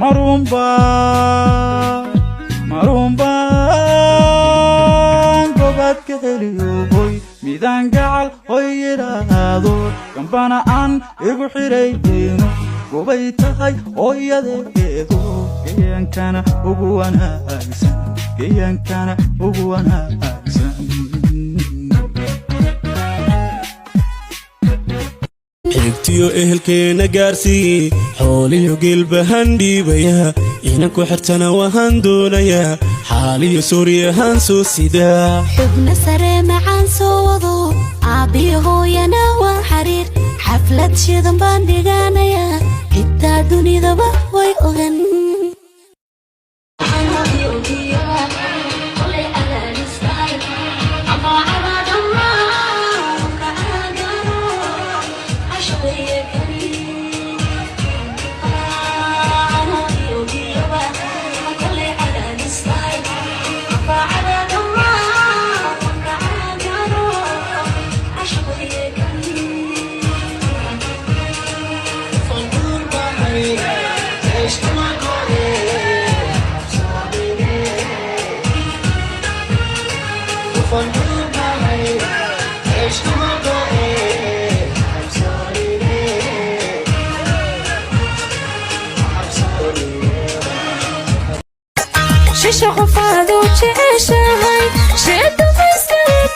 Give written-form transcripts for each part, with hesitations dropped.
marumba gobad ka heliyo hoy midaan gacal hoy yiraahdo gambana aan igu xiraydeeno gobay tahay hooyadeedo geyankana ugu wanaagsan xigtiyo ehelkeena gaarsiiyey xooliyo geelbahan dhiibaya inaan ku xirtana waxaan doonayaa xaaliyo sooriyahaan soo sidaa xubna sare macaan soo wado aabiyo hooyana waa xariir xaflad shidan baan dhiganayaa xitaa dunidaba way ogan شيشة غفاذو تشيشهاي شيدو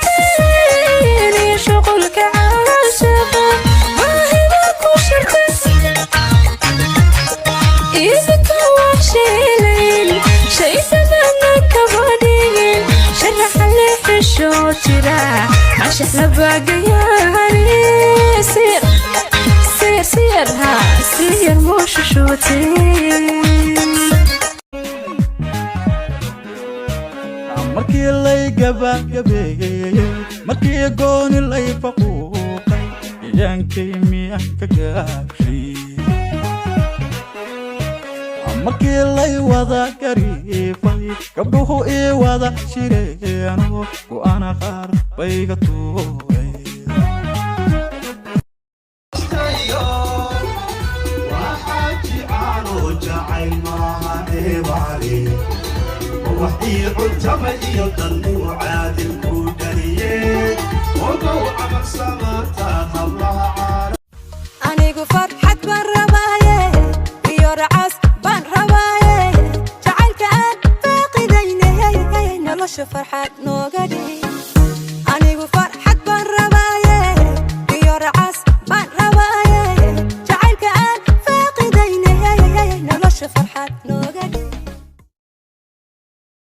مسكتيني شغلك عاشقة واهبك وشربس إيزك وشيلين شي زمانك بودين شرح لي في الشوترة عشان لباقي ياري سير مش شوتين markii lay gabagabeeyay markii gooni lay faquuqay yaankay miyaan ka gaabshay markii lay wada gariifay gabdhuhu ii wada shireeno go'aana qaar bayga tuuray وحدي عتمة يضل وعادل كودريه وضوء مقسمتها الله عارف أنا فرحة بالرباية يرعس بالرباية جعلك أن باقي ديني نلش فرحة نوغدي